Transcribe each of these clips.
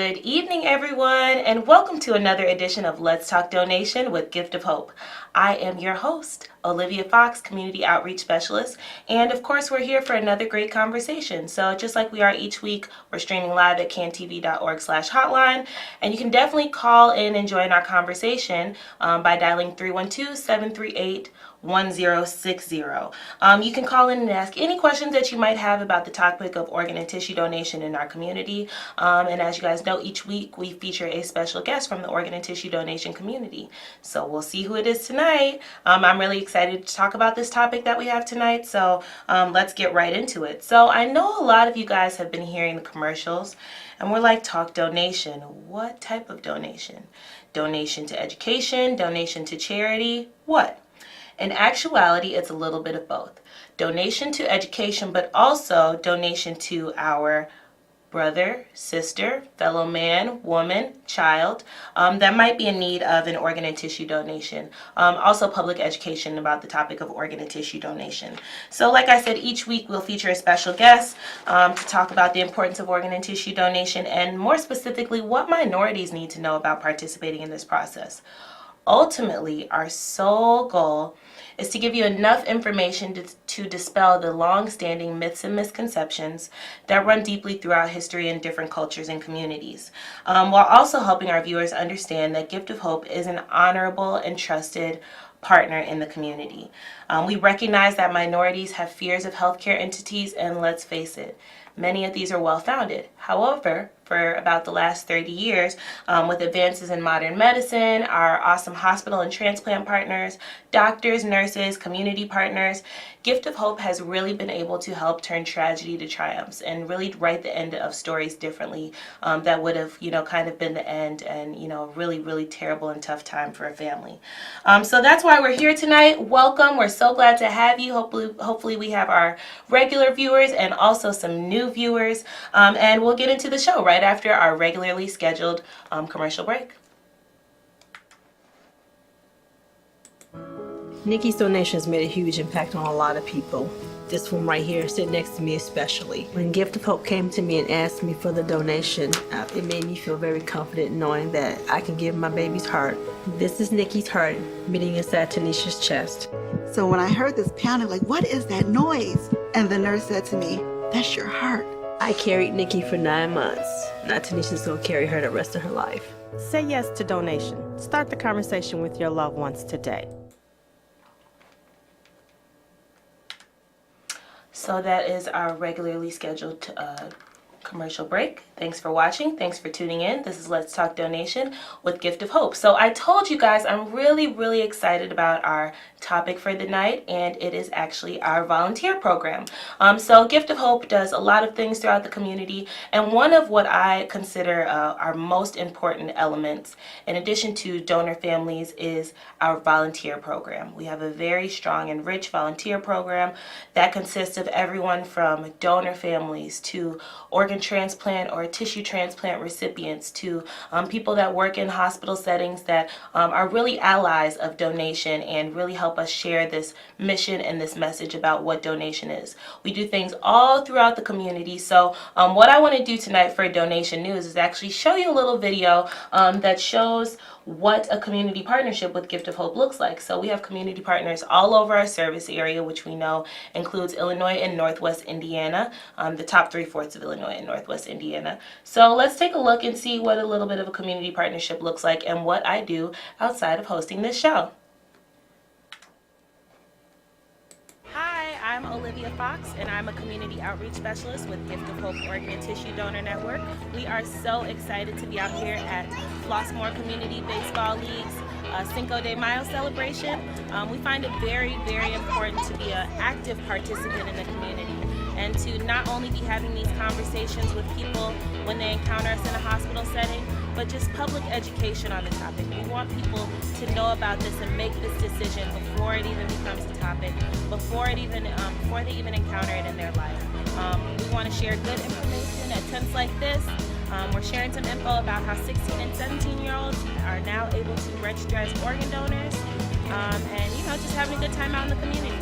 Good evening, everyone, and welcome to another edition of Let's Talk Donation with Gift of Hope. I am your host, Olivia Fox, Community Outreach Specialist, and of course, we're here for another great conversation. So just like we are each week, we're streaming live at cantv.org/hotline, and you can definitely call in and join our conversation by dialing 312-738-1060. You can call in and ask any questions that you might have about the topic of organ and tissue donation in our community. And as you guys know, each week we feature a special guest from the organ and tissue donation community. So we'll see who it is tonight. I'm really excited to talk about this topic that we have tonight. So let's get right into it. So I know a lot of you guys have been hearing the commercials and we're like, talk donation. What type of donation? Donation to education, donation to charity, what? In actuality, it's a little bit of both. Donation to education, but also donation to our brother, sister, fellow man, woman, child that might be in need of an organ and tissue donation. Also public education about the topic of organ and tissue donation. So like I said, each week we'll feature a special guest to talk about the importance of organ and tissue donation and more specifically what minorities need to know about participating in this process. Ultimately, our sole goal is to give you enough information to dispel the long-standing myths and misconceptions that run deeply throughout history in different cultures and communities, while also helping our viewers understand that Gift of Hope is an honorable and trusted partner in the community. We recognize that minorities have fears of healthcare entities, and let's face it, many of these are well-founded. However, for about the last 30 years, with advances in modern medicine, our awesome hospital and transplant partners, doctors, nurses, community partners, Gift of Hope has really been able to help turn tragedy to triumphs and really write the end of stories differently that would have, kind of been the end and, really, really terrible and tough time for a family. So that's why we're here tonight. Welcome. We're so glad to have you. Hopefully we have our regular viewers and also some new viewers. And we'll get into the show right after our regularly scheduled commercial break. Nikki's donations made a huge impact on a lot of people. This one right here, sitting next to me especially. When Gift of Hope came to me and asked me for the donation, it made me feel very confident knowing that I can give my baby's heart. This is Nikki's heart beating inside Tanisha's chest. So when I heard this pounding, like, what is that noise? And the nurse said to me, that's your heart. I carried Nikki for 9 months. Now Tanisha's gonna carry her the rest of her life. Say yes to donation. Start the conversation with your loved ones today. So that is our regularly scheduled commercial break. Thanks for watching. Thanks for tuning in. This is Let's Talk Donation with Gift of Hope. So I told you guys I'm really, really excited about our topic for the night, and it is actually our volunteer program. So Gift of Hope does a lot of things throughout the community, and one of what I consider our most important elements, in addition to donor families, is our volunteer program. We have a very strong and rich volunteer program that consists of everyone from donor families to organ transplant or tissue transplant recipients to people that work in hospital settings that are really allies of donation and really help us share this mission and this message about what donation is. We do things all throughout the community. So what I want to do tonight for Donation News is actually show you a little video that shows what a community partnership with Gift of Hope looks like. So we have community partners all over our service area, which we know includes Illinois and Northwest Indiana, the top 3/4 of Illinois and Northwest Indiana. So let's take a look and see what a little bit of a community partnership looks like and what I do outside of hosting this show. Hi, I'm Olivia Fox, and I'm a community outreach specialist with Gift of Hope Organ and Tissue Donor Network. We are so excited to be out here at Flossmoor Community Baseball League's Cinco de Mayo celebration. We find it very, very important to be an active participant in the community and to not only be having these conversations with people when they encounter us in a hospital setting, but just public education on the topic. We want people to know about this and make this decision before it even becomes a topic, before they even encounter it in their life. We want to share good information at events like this. We're sharing some info about how 16 and 17-year-olds are now able to register as organ donors, and just having a good time out in the community.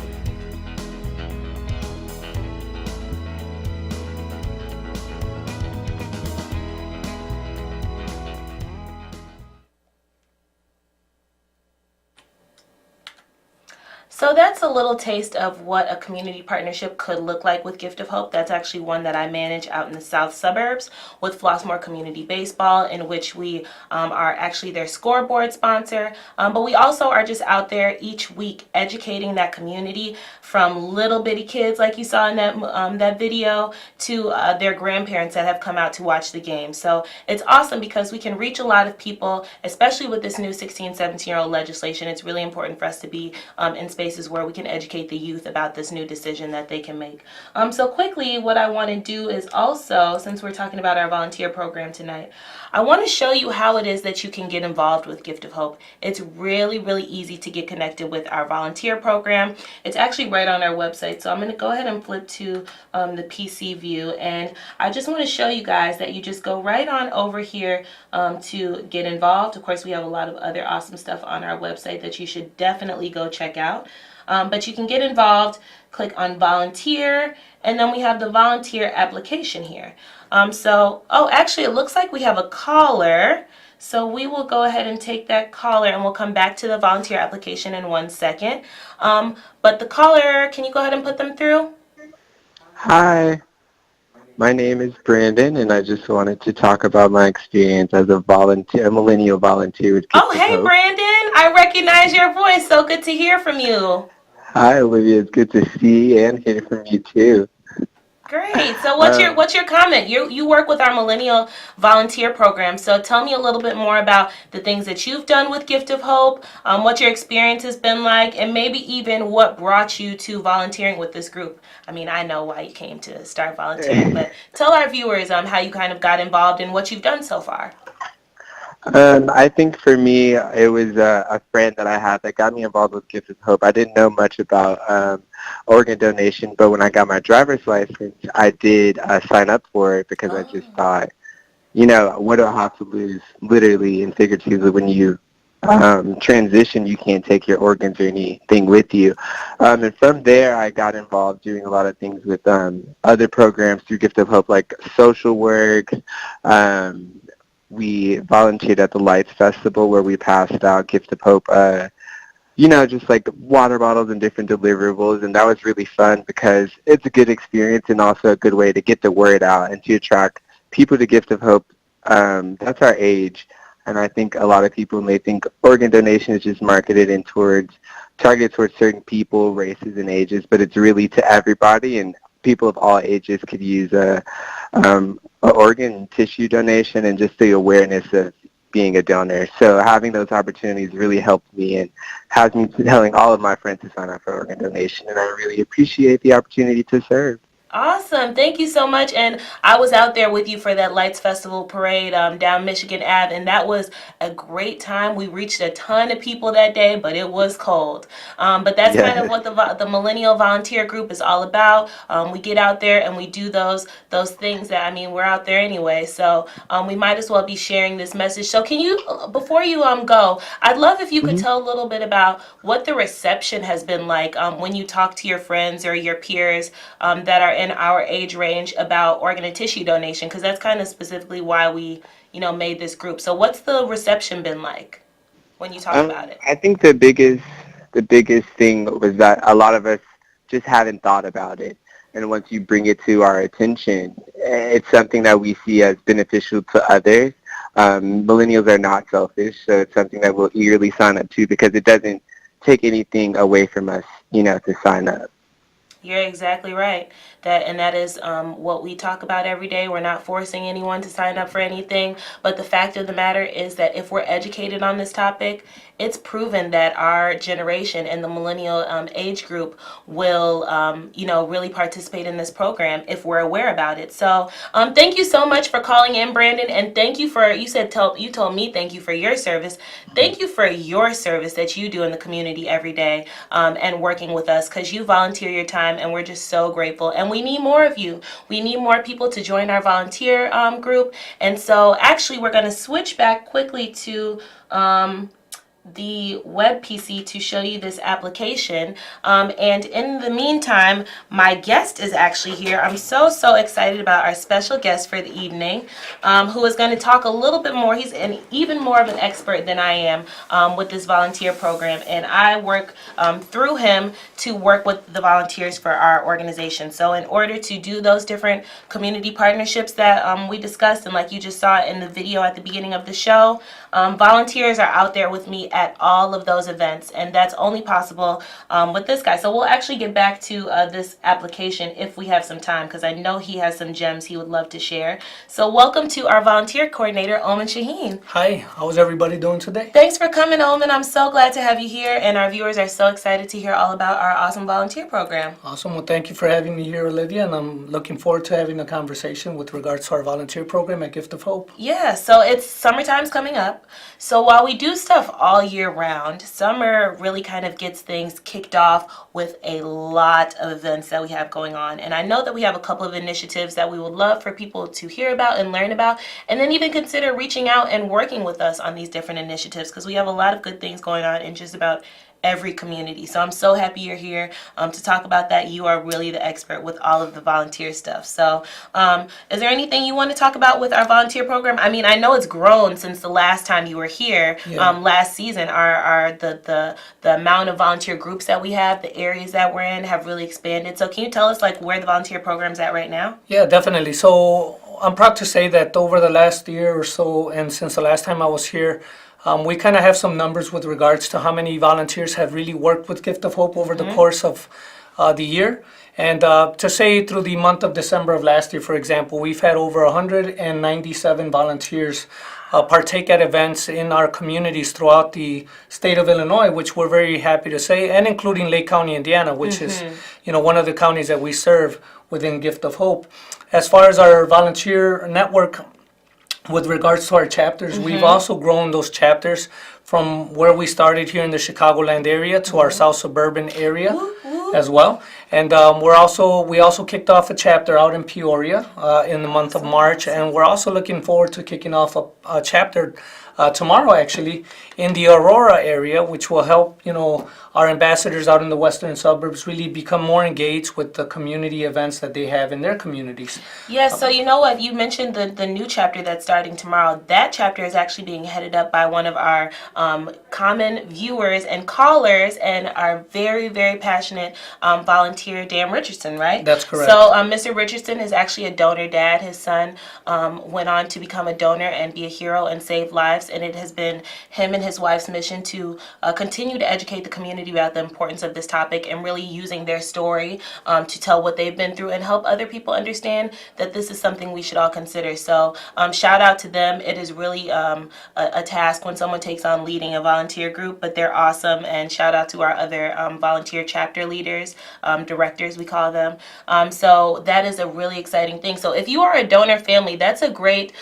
So that's a little taste of what a community partnership could look like with Gift of Hope. That's actually one that I manage out in the south suburbs with Flossmoor Community Baseball, in which we are actually their scoreboard sponsor. But we also are just out there each week educating that community, from little bitty kids like you saw in that video to their grandparents that have come out to watch the game. So it's awesome because we can reach a lot of people, especially with this new 16, 17-year-old legislation. It's really important for us to be in spaces where we can educate the youth about this new decision that they can make. So quickly, what I want to do is also, since we're talking about our volunteer program tonight, I want to show you how it is that you can get involved with Gift of Hope. It's really, really easy to get connected with our volunteer program. It's actually right on our website. So I'm going to go ahead and flip to the PC view. And I just want to show you guys that you just go right on over here to get involved. Of course, we have a lot of other awesome stuff on our website that you should definitely go check out. But you can get involved, click on volunteer, and then we have the volunteer application here. Actually, it looks like we have a caller. So we will go ahead and take that caller, and we'll come back to the volunteer application in 1 second. But the caller, can you go ahead and put them through? Hi, my name is Brandon, and I just wanted to talk about my experience as a millennial volunteer with Gift Oh, of hey, Hope. Brandon. I recognize your voice. So good to hear from you. Hi, Olivia. It's good to see and hear from you too. Great. So what's your comment? You work with our Millennial Volunteer Program. So tell me a little bit more about the things that you've done with Gift of Hope, what your experience has been like, and maybe even what brought you to volunteering with this group. I mean, I know why you came to start volunteering, but tell our viewers how you kind of got involved and what you've done so far. I think for me, it was a friend that I had that got me involved with Gift of Hope. I didn't know much about organ donation, but when I got my driver's license, I did sign up for it because I just thought, what do I have to lose, literally and figuratively, when you transition, you can't take your organs or anything with you. And from there, I got involved doing a lot of things with other programs through Gift of Hope, like social work. We volunteered at the Lights Festival where we passed out Gift of Hope, just like water bottles and different deliverables, and that was really fun because it's a good experience and also a good way to get the word out and to attract people to Gift of Hope. That's our age, and I think a lot of people may think organ donation is just marketed and targeted towards certain people, races, and ages, but it's really to everybody, and people of all ages could use a organ tissue donation and just the awareness of being a donor. So having those opportunities really helped me and has me telling all of my friends to sign up for organ donation, and I really appreciate the opportunity to serve. Awesome. Thank you so much. And I was out there with you for that Lights Festival parade down Michigan Ave, and that was a great time. We reached a ton of people that day, but it was cold. But that's kind of what the Millennial Volunteer Group is all about. We get out there and we do those things that, we're out there anyway. So we might as well be sharing this message. So can you, before you go, I'd love if you could tell a little bit about what the reception has been like when you talk to your friends or your peers that are in our age range about organ and tissue donation, because that's kind of specifically why we made this group. So what's the reception been like when you talk about it? I think the biggest thing was that a lot of us just hadn't thought about it, and once you bring it to our attention, it's something that we see as beneficial to others. Millennials are not selfish, so it's something that we'll eagerly sign up to because it doesn't take anything away from us, to sign up. You're exactly right. That is what we talk about every day. We're not forcing anyone to sign up for anything. But the fact of the matter is that if we're educated on this topic, it's proven that our generation and the millennial age group will, really participate in this program if we're aware about it. So thank you so much for calling in, Brandon. And thank you for, you told me thank you for your service. Thank you for your service that you do in the community every day and working with us, because you volunteer your time and we're just so grateful. And we need more of you. We need more people to join our volunteer group. And so actually we're going to switch back quickly to the web PC to show you this application. And in the meantime, my guest is actually here. I'm so excited about our special guest for the evening, who is going to talk a little bit more. He's even more of an expert than I am with this volunteer program, and I work through him to work with the volunteers for our organization. So in order to do those different community partnerships that we discussed, and like you just saw in the video at the beginning of the show, volunteers are out there with me at all of those events, and that's only possible with this guy. So we'll actually get back to this application if we have some time, because I know he has some gems he would love to share. So welcome to our volunteer coordinator, Oman Shaheen. Hi, how's everybody doing today? Thanks for coming, Oman. I'm so glad to have you here, and our viewers are so excited to hear all about our awesome volunteer program. Awesome. Well, thank you for having me here, Olivia, and I'm looking forward to having a conversation with regards to our volunteer program at Gift of Hope. Yeah, so it's summertime's coming up. So while we do stuff all year round, summer really kind of gets things kicked off with a lot of events that we have going on. And I know that we have a couple of initiatives that we would love for people to hear about and learn about, and then even consider reaching out and working with us on these different initiatives, because we have a lot of good things going on in just about every community. So I'm so happy you're here to talk about that. You are really the expert with all of the volunteer stuff. So is there anything you want to talk about with our volunteer program? I mean, I know it's grown since the last time you were here, last season. The amount of volunteer groups that we have, the areas that we're in have really expanded. So can you tell us like where the volunteer program's at right now? Yeah, definitely. So I'm proud to say that over the last year or so, and since the last time I was here, we kind of have some numbers with regards to how many volunteers have really worked with Gift of Hope over the course of the year. And to say through the month of December of last year, for example, we've had over 197 volunteers partake at events in our communities throughout the state of Illinois, which we're very happy to say, and including Lake County, Indiana, which is, one of the counties that we serve within Gift of Hope. As far as our volunteer network, with regards to our chapters, we've also grown those chapters from where we started here in the Chicagoland area to our South Suburban area as well. And we also kicked off a chapter out in Peoria in the month of March, and we're also looking forward to kicking off a chapter tomorrow actually in the Aurora area, which will help our ambassadors out in the western suburbs really become more engaged with the community events that they have in their communities. Yeah, so you know what, you mentioned the new chapter that's starting tomorrow. That chapter is actually being headed up by one of our common viewers and callers, and our very passionate volunteer, Dan Richardson, right? That's correct. So Mr. Richardson is actually a donor dad. His son went on to become a donor and be a hero and save lives, and it has been him and his wife's mission to continue to educate the community about the importance of this topic, and really using their story to tell what they've been through and help other people understand that this is something we should all consider. So shout out to them. It is really a task when someone takes on leading a volunteer group, but they're awesome. And shout out to our other volunteer chapter leaders, directors we call them. So that is a really exciting thing. So if you are a donor family, that's a great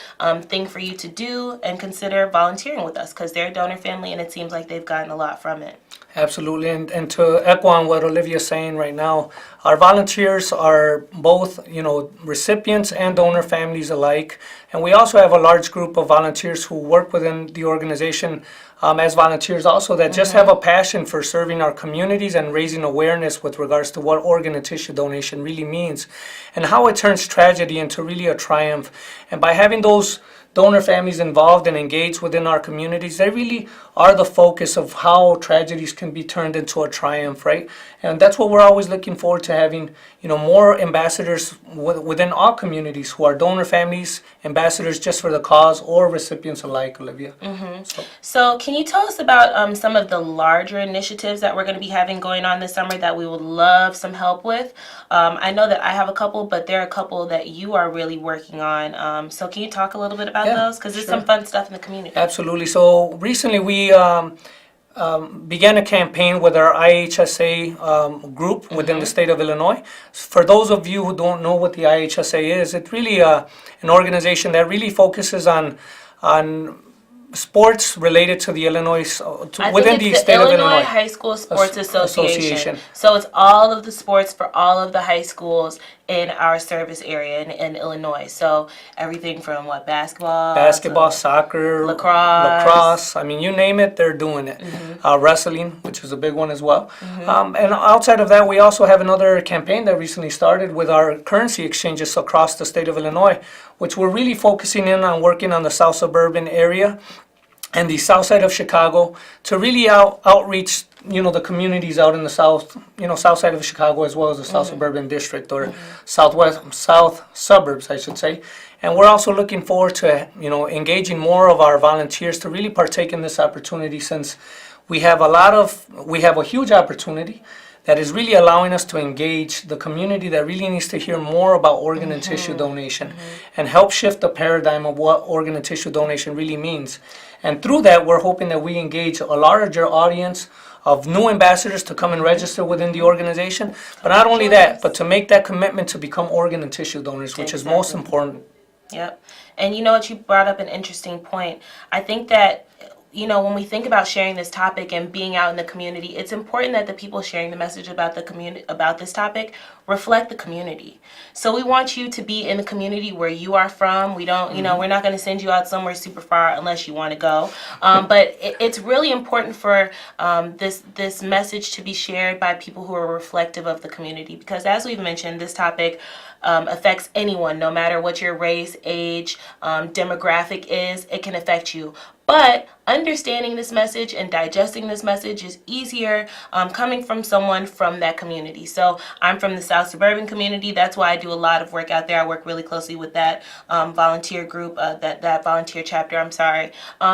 thing for you to do and consider volunteering with us, because they're a donor family and it seems like they've gotten a lot from it. Absolutely, and to echo on what Olivia's saying right now, our volunteers are both, recipients and donor families alike, and we also have a large group of volunteers who work within the organization as volunteers also that just have a passion for serving our communities and raising awareness with regards to what organ and tissue donation really means and how it turns tragedy into really a triumph. And by having those donor families involved and engaged within our communities, they really are the focus of how tragedies can be turned into a triumph, right? And that's what we're always looking forward to, having, more ambassadors within all communities who are donor families, ambassadors just for the cause, or recipients alike, Olivia. So can you tell us about some of the larger initiatives that we're going to be having going on this summer that we would love some help with? I know that I have a couple, but there are a couple that you are really working on. So can you talk a little bit about those? Because there's some fun stuff in the community. Absolutely. So recently we began a campaign with our IHSA group within the state of Illinois. For those of you who don't know what the IHSA is, it's really an organization that really focuses on sports related to the Illinois, within the state of Illinois. High School Sports Association. So it's all of the sports for all of the high schools in our service area in Illinois. So everything from what, basketball, Basketball, to soccer, lacrosse. I mean, you name it, they're doing it. Mm-hmm. Wrestling, which is a big one as well. And outside of that, we also have another campaign that recently started with our currency exchanges across the state of Illinois, which we're really focusing in on working on the south suburban area and the south side of Chicago to really outreach, the communities out in the south, south side of Chicago, as well as the south suburban district, or south suburbs, I should say. And we're also looking forward to, engaging more of our volunteers to really partake in this opportunity, since we have a huge opportunity that is really allowing us to engage the community that really needs to hear more about organ and tissue donation and help shift the paradigm of what organ and tissue donation really means. And through that, we're hoping that we engage a larger audience of new ambassadors to come and register within the organization. But not only that, but to make that commitment to become organ and tissue donors, which is most important. Yep. And you know what, you brought up an interesting point. I think that, when we think about sharing this topic and being out in the community, it's important that the people sharing the message about the community, about this topic, reflect the community. So we want you to be in the community where you are from. We don't, we're not going to send you out somewhere super far unless you want to go. But it's really important for this message to be shared by people who are reflective of the community, because as we've mentioned, this topic affects anyone, no matter what your race, age, demographic is. It can affect you. But understanding this message and digesting this message is easier coming from someone from that community. So I'm from the South Suburban community. That's why I do a lot of work out there. I work really closely with that volunteer group, that volunteer chapter, I'm sorry.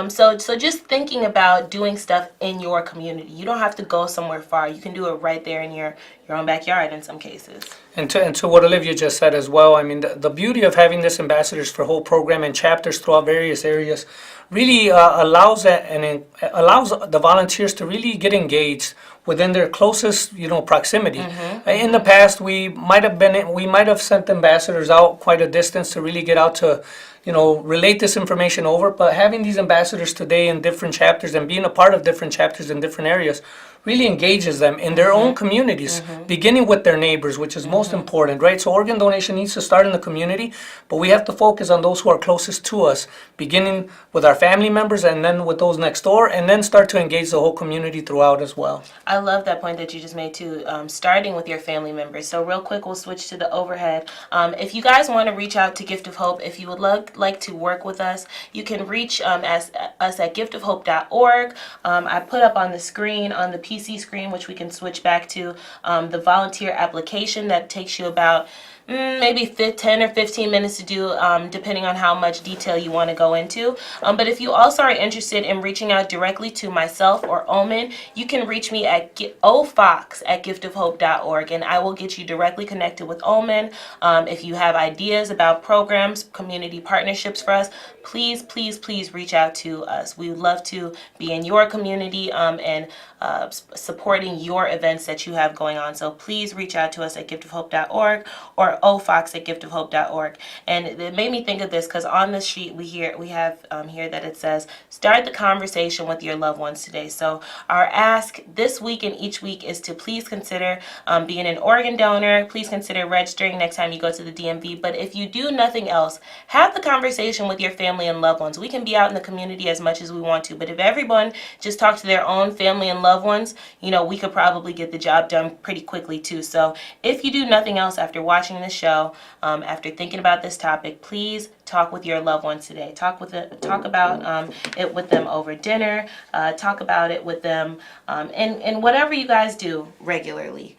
So just thinking about doing stuff in your community. You don't have to go somewhere far. You can do it right there in your own backyard in some cases. And to what Olivia just said as well, I mean, the beauty of having this Ambassadors for Hope program and chapters throughout various areas really allows the volunteers to really get engaged within their closest, proximity. In the past, we might have sent ambassadors out quite a distance to really get out to, relate this information over. But having these ambassadors today in different chapters and being a part of different chapters in different areas really engages them in their own communities, beginning with their neighbors, which is most important, right? So organ donation needs to start in the community, but we have to focus on those who are closest to us, beginning with our family members and then with those next door, and then start to engage the whole community throughout as well. I love that point that you just made too, starting with your family members. So real quick, we'll switch to the overhead. If you guys want to reach out to Gift of Hope, if you would like to work with us, you can reach us at giftofhope.org. I put up on the screen, on the PC screen, which we can switch back to, the volunteer application that takes you about maybe 10 or 15 minutes to do, depending on how much detail you want to go into. But if you also are interested in reaching out directly to myself or Omen, you can reach me at ofox@giftofhope.org, and I will get you directly connected with Omen. If you have ideas about programs, community partnerships for us, please reach out to us. We would love to be in your community and supporting your events that you have going on. So please reach out to us at giftofhope.org or ofox@giftofhope.org. And it made me think of this because on the sheet we have here that it says, start the conversation with your loved ones today. So our ask this week and each week is to please consider being an organ donor. Please consider registering next time you go to the DMV. But if you do nothing else, have the conversation with your family and loved ones. We can be out in the community as much as we want to, but if everyone just talked to their own family and loved ones, we could probably get the job done pretty quickly too. So if you do nothing else after watching this show, after thinking about this topic, please talk with your loved ones today. Talk about it with them over dinner. Talk about it with them in whatever you guys do regularly.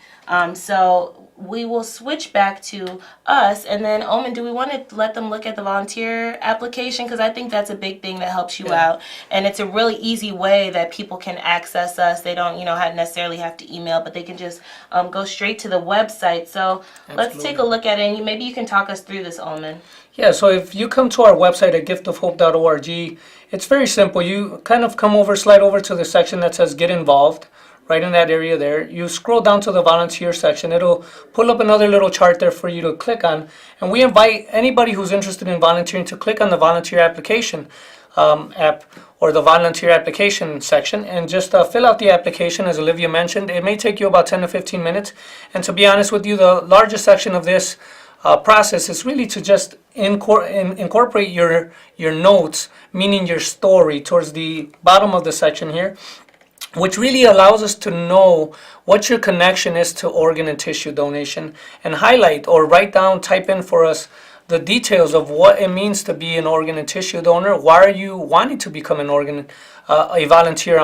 So we will switch back to us, and then Omen, do we want to let them look at the volunteer application? Because I think that's a big thing that helps you out, and it's a really easy way that people can access us. They don't necessarily have to email, but they can just go straight to the website. So let's take a look at it, and maybe you can talk us through this, Omen. Yeah, so if you come to our website at giftofhope.org, it's very simple. You kind of slide over to the section that says Get Involved. Right in that area there, you scroll down to the volunteer section. It'll pull up another little chart there for you to click on. And we invite anybody who's interested in volunteering to click on the volunteer application app or the volunteer application section and just fill out the application. As Olivia mentioned, it may take you about 10 to 15 minutes. And to be honest with you, the largest section of this process is really to just incorporate your notes, meaning your story, towards the bottom of the section here, which really allows us to know what your connection is to organ and tissue donation, and highlight or write down, type in for us the details of what it means to be an organ and tissue donor. Why are you wanting to become a volunteer,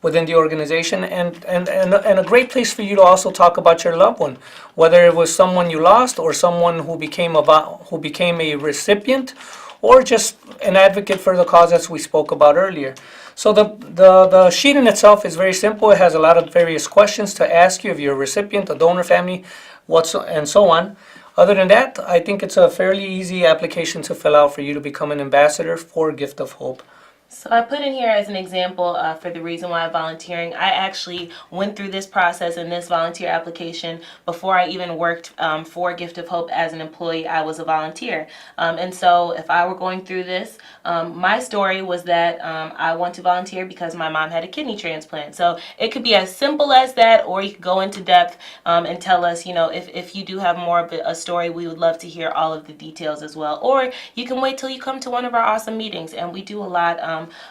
within the organization, and a great place for you to also talk about your loved one, whether it was someone you lost or someone who became a recipient, or just an advocate for the cause as we spoke about earlier. So the sheet in itself is very simple. It has a lot of various questions to ask you if you're a recipient, a donor family, and so on. Other than that, I think it's a fairly easy application to fill out for you to become an ambassador for Gift of Hope. So I put in here as an example for the reason why I'm volunteering. I actually went through this process in this volunteer application before I even worked for Gift of Hope as an employee. I was a volunteer. And so if I were going through this, my story was that I want to volunteer because my mom had a kidney transplant. So it could be as simple as that, or you could go into depth and tell us, if you do have more of a story, we would love to hear all of the details as well. Or you can wait till you come to one of our awesome meetings, and we do a lot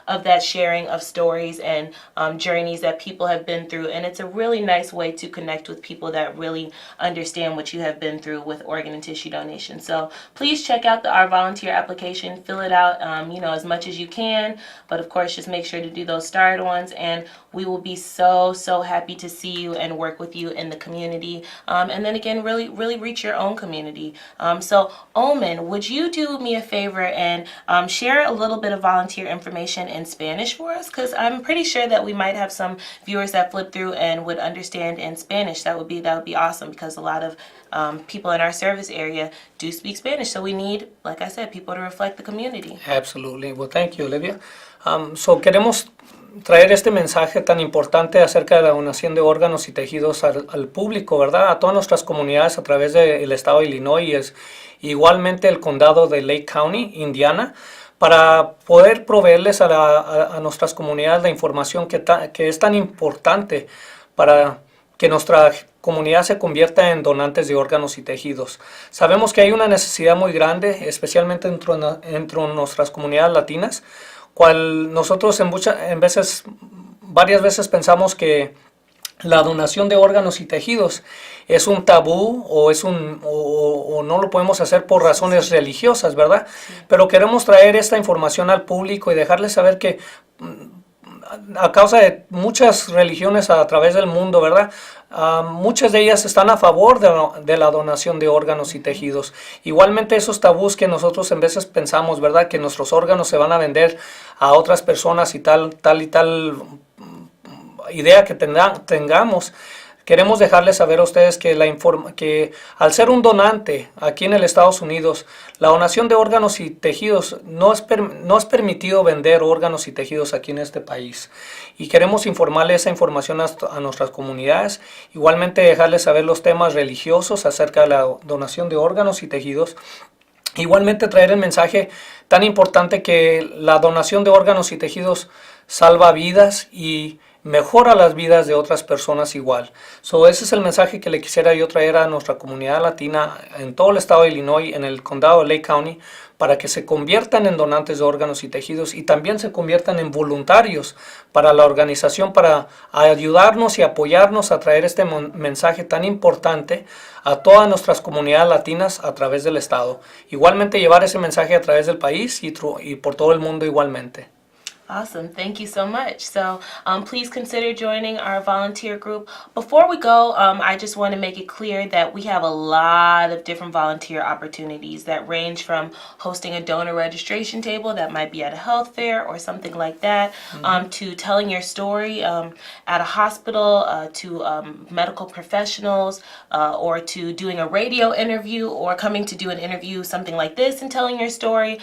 of that sharing of stories and journeys that people have been through, and it's a really nice way to connect with people that really understand what you have been through with organ and tissue donation. So please check out our volunteer application, fill it out as much as you can, but of course just make sure to do those starred ones, and we will be so happy to see you and work with you in the community, and then again really reach your own community. So Omen, would you do me a favor and share a little bit of volunteer information in Spanish for us, because I'm pretty sure that we might have some viewers that flip through and would understand in Spanish. That would be awesome, because a lot of people in our service area do speak Spanish, so we need, like I said, people to reflect the community. Absolutely. Well, thank you, Olivia. So queremos traer este mensaje tan importante acerca de la donación de órganos y tejidos al público, ¿verdad? A todas nuestras comunidades a través del estado de Illinois y igualmente el condado de Lake County, Indiana, para poder proveerles a nuestras comunidades la información que es tan importante para que nuestra comunidad se convierta en donantes de órganos y tejidos. Sabemos que hay una necesidad muy grande, especialmente entre nuestras comunidades latinas, cual nosotros varias veces pensamos que la donación de órganos y tejidos es un tabú o no lo podemos hacer por razones religiosas, ¿verdad? Pero queremos traer esta información al público y dejarles saber que a causa de muchas religiones a través del mundo, ¿verdad? Muchas de ellas están a favor de la donación de órganos y tejidos. Igualmente esos tabús que nosotros en veces pensamos, ¿verdad? Que nuestros órganos se van a vender a otras personas y tal idea que tengamos. Queremos dejarles saber a ustedes que al ser un donante aquí en el Estados Unidos, la donación de órganos y tejidos no es permitido vender órganos y tejidos aquí en este país. Y queremos informarle esa información a nuestras comunidades. Igualmente dejarles saber los temas religiosos acerca de la donación de órganos y tejidos. Igualmente traer el mensaje tan importante que la donación de órganos y tejidos salva vidas y mejora las vidas de otras personas igual. Ese es el mensaje que le quisiera yo traer a nuestra comunidad latina en todo el estado de Illinois, en el condado de Lake County, para que se conviertan en donantes de órganos y tejidos y también se conviertan en voluntarios para la organización, para ayudarnos y apoyarnos a traer este mensaje tan importante a todas nuestras comunidades latinas a través del estado. Igualmente llevar ese mensaje a través del país y por todo el mundo igualmente. Awesome. Thank you so much. So please consider joining our volunteer group. Before we go, I just want to make it clear that we have a lot of different volunteer opportunities that range from hosting a donor registration table that might be at a health fair or something like that, to telling your story at a hospital, to medical professionals, or to doing a radio interview, or coming to do an interview, something like this, and telling your story.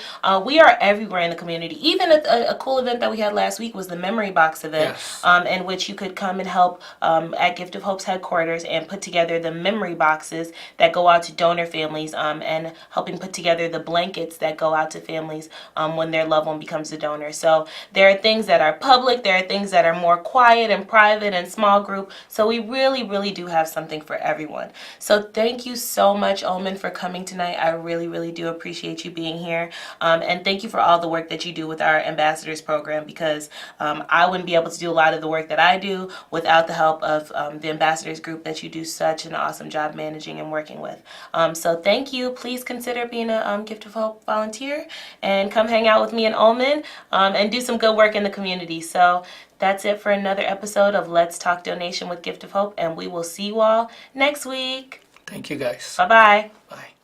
We are everywhere in the community. Even at a cool event event that we had last week was the Memory Box event, Yes. in which you could come and help at Gift of Hope's headquarters and put together the memory boxes that go out to donor families, and helping put together the blankets that go out to families when their loved one becomes a donor. So there are things that are public, there are things that are more quiet and private and small group. So we really, really do have something for everyone. So thank you so much, Omen, for coming tonight. I really, really do appreciate you being here. And thank you for all the work that you do with our ambassadors program, because I wouldn't be able to do a lot of the work that I do without the help of the ambassadors group that you do such an awesome job managing and working with. So thank you. Please consider being a Gift of Hope volunteer and come hang out with me and Omen, and do some good work in the community. So that's it for another episode of Let's Talk Donation with Gift of Hope, and we will see you all next week. Thank you, guys. Bye-bye. Bye.